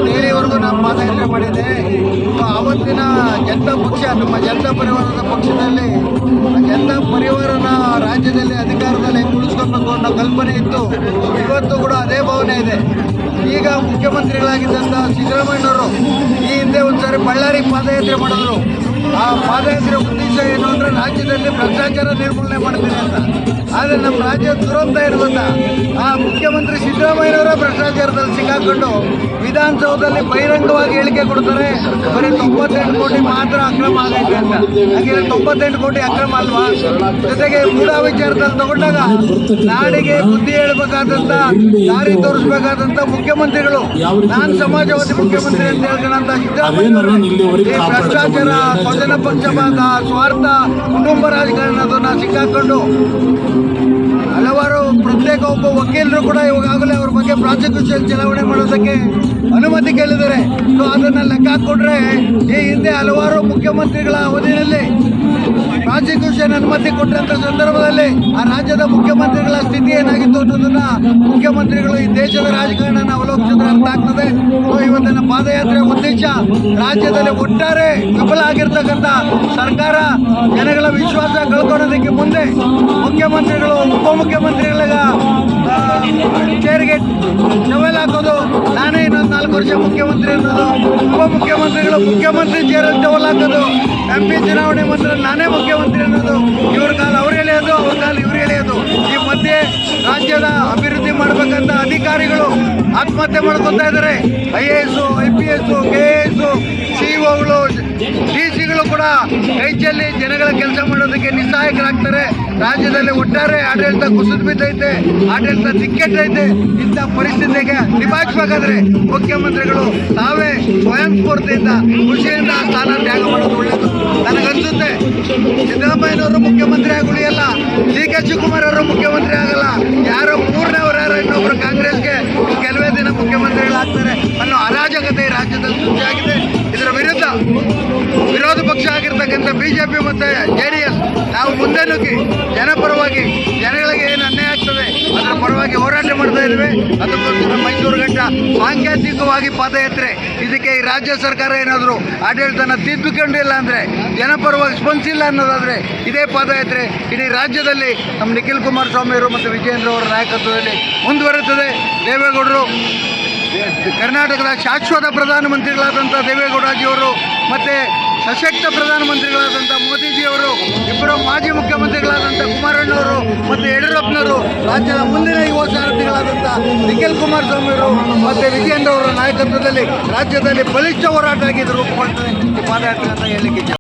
ದೆಹಲಿವರೆಗೂ ನಾನು ಪಾದಯಾತ್ರೆ ಮಾಡಿದ್ದೆ. ಆವತ್ತಿನ ಜನತಾ ಪಕ್ಷ, ನಮ್ಮ ಜನತಾ ಪರಿವಾರದ ಪಕ್ಷದಲ್ಲಿ ಜನತಾ ಪರಿವಾರನ ರಾಜ್ಯದಲ್ಲಿ ಅಧಿಕಾರದಲ್ಲಿ ಉಳಿಸ್ಕೊಳ್ಬೇಕು ಅನ್ನೋ ಕಲ್ಪನೆ ಇತ್ತು. ಇವತ್ತು ಕೂಡ ಅದೇ ಭಾವನೆ ಇದೆ. ಈಗ ಮುಖ್ಯಮಂತ್ರಿಗಳಾಗಿದ್ದಂಥ ಸಿದ್ದರಾಮಯ್ಯನವರು ಈ ಹಿಂದೆ ಒಂದ್ಸಾರಿ ಬಳ್ಳಾರಿ ಪಾದಯಾತ್ರೆ ಮಾಡಿದ್ರು. ಆ ಪಾದಯಾತ್ರೆ ಉದ್ದೇಶ ಏನು ಅಂದರೆ ರಾಜ್ಯದಲ್ಲಿ ಭ್ರಷ್ಟಾಚಾರ ನಿರ್ಮೂಲನೆ ಮಾಡ್ತೀನಿ ಅಂತ. ಆದರೆ ನಮ್ಮ ರಾಜ್ಯ ದುರಂತ ಇರುವಂತ ಆ ಮುಖ್ಯಮಂತ್ರಿ ಸಿದ್ದರಾಮಯ್ಯನವರ ಭ್ರಷ್ಟಾಚಾರದಲ್ಲಿ ಸಿಕ್ಕಾಕೊಂಡು ವಿಧಾನಸೌಧದಲ್ಲಿ ಬಹಿರಂಗವಾಗಿ ಹೇಳಿಕೆ ಕೊಡ್ತಾರೆ, ಬರೀ 98 ಕೋಟಿ ಮಾತ್ರ ಅಕ್ರಮ ಆಗೈತೆ ಅಂತ. ಹಾಗೆ 98 ಕೋಟಿ ಅಕ್ರಮ ಅಲ್ವಾ? ಜೊತೆಗೆ ಮೂಢ ವಿಚಾರದಲ್ಲಿ ತಗೊಂಡಾಗ ನಾಡಿಗೆ ಬುದ್ಧಿ ಹೇಳಬೇಕಾದಂತ, ದಾರಿ ತೋರಿಸಬೇಕಾದಂತ ಮುಖ್ಯಮಂತ್ರಿಗಳು, ನಾನು ಸಮಾಜವಾದಿ ಮುಖ್ಯಮಂತ್ರಿ ಅಂತ ಹೇಳ್ಕೊಂಡಂತ ಸಿದ್ದರಾಮಯ್ಯನವರು ಈ ಭ್ರಷ್ಟಾಚಾರ, ಸ್ವಜನ ಪಕ್ಷಪಾತ, ಸ್ವಾರ್ಥ, ಕುಟುಂಬ ರಾಜಕಾರಣದನ್ನ ಸಿಕ್ಕಾಕೊಂಡು ಹಲವಾರು ಪ್ರತ್ಯೇಕ ಒಬ್ಬ ವಕೀಲರು ಕೂಡ ಇವಾಗಲೇ ಅವ್ರ ಬಗ್ಗೆ ಪ್ರಾಸಿಕ್ಯೂಷನ್ ಚಲಾವಣೆ ಮಾಡೋದಕ್ಕೆ ಅನುಮತಿ ಕೇಳಿದ್ದಾರೆ. ಸೊ ಅದನ್ನ ಲೆಕ್ಕ ಹಾಕೊಂಡ್ರೆ ಈ ಹಿಂದೆ ಹಲವಾರು ಮುಖ್ಯಮಂತ್ರಿಗಳ ಅವಧಿಯಲ್ಲಿ ಪ್ರಾಸಿಕ್ಯೂಷನ್ ಅನುಮತಿ ಕೊಟ್ಟಂತ ಸಂದರ್ಭದಲ್ಲಿ ಆ ರಾಜ್ಯದ ಮುಖ್ಯಮಂತ್ರಿಗಳ ಸ್ಥಿತಿ ಏನಾಗಿತ್ತು ಅನ್ನೋದನ್ನ ಮುಖ್ಯಮಂತ್ರಿಗಳು ಈ ದೇಶದ ರಾಜಕಾರಣನ ಅವಲೋಕಿಸಿದ್ರೆ ಅರ್ಥ ಆಗ್ತದೆ. ಸೊ ಇವತ್ತಿನ ಪಾದಯಾತ್ರೆ ಉದ್ದೇಶ ರಾಜ್ಯದಲ್ಲಿ ಒಟ್ಟಾರೆ ವಿಫಲ ಆಗಿರ್ತಕ್ಕಂಥ ಸರ್ಕಾರ, ಜನಗಳ ವಿಶ್ವಾಸ ಕಳ್ಕೊಳ್ಳೋದಕ್ಕೆ ಮುಂದೆ ಮುಖ್ಯಮಂತ್ರಿಗಳು ಉಪಮುಖ್ಯಮಂತ್ರಿಗಳಿಗ ಚೇರಿಗೆ ಸವಾಲ್ ಹಾಕೋದು, ನಾನೇ ಇನ್ನೊಂದು 4 ವರ್ಷ ಮುಖ್ಯಮಂತ್ರಿ ಅನ್ನೋದು, ಉಪಮುಖ್ಯಮಂತ್ರಿಗಳು ಮುಖ್ಯಮಂತ್ರಿ ಚೇರಲ್ಲಿ ಸವಾಲ್ ಹಾಕೋದು, MP ಚುನಾವಣೆ ಮಾತ್ರ ನಾನೇ ಮುಖ್ಯಮಂತ್ರಿ ಅನ್ನೋದು, ಇವ್ರ ಕಾಲ ಅವ್ರು ಎಳೆಯೋದು, ಅವ್ರ ಕಾಲ ಇವ್ರು ಎಳೆಯೋದು. ಈ ಮಧ್ಯೆ ರಾಜ್ಯದ ಅಭಿವೃದ್ಧಿ ಮಾಡಬೇಕಂತ ಅಧಿಕಾರಿಗಳು ಆತ್ಮಹತ್ಯೆ ಮಾಡ್ಕೊತಾ ಇದ್ದಾರೆ. IAS, IPS, KS, CEOಗಳು, DC ಕೂಡ ಕೈಚಲ್ಲಿ ಜನಗಳ ಕೆಲಸ ಮಾಡೋದಕ್ಕೆ ನಿಸ್ಸಹಾಯಕರಾಗ್ತಾರೆ. ರಾಜ್ಯದಲ್ಲಿ ಒಟ್ಟಾರೆ ಆಡಳಿತ ಕುಸಿದು ಬಿದ್ದೈತೆ, ಆಡಳಿತ ದಿಕ್ಕೆಟ್ಟೈತೆ. ಇಂಥ ಪರಿಸ್ಥಿತಿಗೆ ನಿಭಾಯಿಸಬೇಕಾದ್ರೆ ಮುಖ್ಯಮಂತ್ರಿಗಳು ತಾವೇ ಸ್ವಯಂ ಸ್ಫೂರ್ತಿಯಿಂದ, ಖುಷಿಯಿಂದ ಸ್ಥಾನ ತ್ಯಾಗ ಮಾಡೋದು ಒಳ್ಳೆಯದು ನನಗನ್ಸುತ್ತೆ. ಸಿದ್ದರಾಮಯ್ಯನವರು ಮುಖ್ಯಮಂತ್ರಿ ಆಗಿ ಉಳಿಯಲ್ಲ, DK ಶಿವಕುಮಾರ್ ಅವರು ಮುಖ್ಯಮಂತ್ರಿ ಆಗಲ್ಲ, ಯಾರೋ ಮೂರನೇವರು ಯಾರೋ ಇನ್ನೊಬ್ರು ಕಾಂಗ್ರೆಸ್ಗೆ ಕೆಲವೇ ದಿನ ಮುಖ್ಯಮಂತ್ರಿಗಳಾಗ್ತಾರೆ ಅನ್ನೋ ಅರಾಜಕತೆ ಈ ರಾಜ್ಯದಲ್ಲಿ ಸೃಷ್ಟಿಯಾಗಿದೆ. ಇದರ ವಿರುದ್ಧ ವಿರೋಧ ಪಕ್ಷ ಆಗಿರ್ತಕ್ಕಂಥ BJP ಮತ್ತು JDS ನಾವು ಮುಂದೆ ನುಗ್ಗಿ ಜನಪರವಾಗಿ, ಜನಗಳಿಗೆ ಏನು ಅನ್ಯಾಯ ಆಗ್ತದೆ ಅದರ ಪರವಾಗಿ ಹೋರಾಟ ಮಾಡ್ತಾ ಇದ್ದೇವೆ. ಅದಕ್ಕೋಸ್ಕರ ಮೈಸೂರು ಗಂಟ ಸಾಂಕೇತಿಕವಾಗಿ ಪಾದಯಾತ್ರೆ. ಇದಕ್ಕೆ ಈ ರಾಜ್ಯ ಸರ್ಕಾರ ಏನಾದರೂ ಆಡಳಿತನ ತಿದ್ದುಕೊಂಡಿಲ್ಲ ಅಂದರೆ, ಜನಪರವಾಗಿ ಸ್ಪಂದಿಸಿಲ್ಲ ಅನ್ನೋದಾದರೆ ಇದೇ ಪಾದಯಾತ್ರೆ ಇಡೀ ರಾಜ್ಯದಲ್ಲಿ ನಮ್ಮ ನಿಖಿಲ್ ಕುಮಾರಸ್ವಾಮಿ ಅವರು ಮತ್ತು ವಿಜಯೇಂದ್ರ ಅವರ ನಾಯಕತ್ವದಲ್ಲಿ ಮುಂದುವರೆಯುತ್ತದೆ. ದೇವೇಗೌಡರು, ಕರ್ನಾಟಕದ ಶಾಶ್ವತ ಪ್ರಧಾನಮಂತ್ರಿಗಳಾದಂಥ ದೇವೇಗೌಡಜಿಯವರು ಮತ್ತು ಸಶಕ್ತ ಪ್ರಧಾನಮಂತ್ರಿಗಳಾದಂಥ ಮೋದಿಜಿಯವರು, ಇಬ್ಬರು ಮಾಜಿ ಮುಖ್ಯಮಂತ್ರಿಗಳಾದಂಥ ಕುಮಾರಣ್ಣವರು ಮತ್ತು ಯಡಿಯೂರಪ್ಪನವರು, ರಾಜ್ಯದ ಮುಂದಿನ ಯುವ ಸಾರಥಿಗಳಾದಂಥ ನಿಖಿಲ್ ಕುಮಾರಸ್ವಾಮಿ ಅವರು ಮತ್ತು ವಿಜಯೇಂದ್ರ ಅವರ ನಾಯಕತ್ವದಲ್ಲಿ ರಾಜ್ಯದಲ್ಲಿ ಬಲಿಷ್ಠ ಹೋರಾಟ ಆಗಿ ರೂಪುಗೊಳ್ತದೆ ಈ ಪಾದಯಾತ್ರೆ ಅಂತ ಹೇಳಲಿಕ್ಕೆ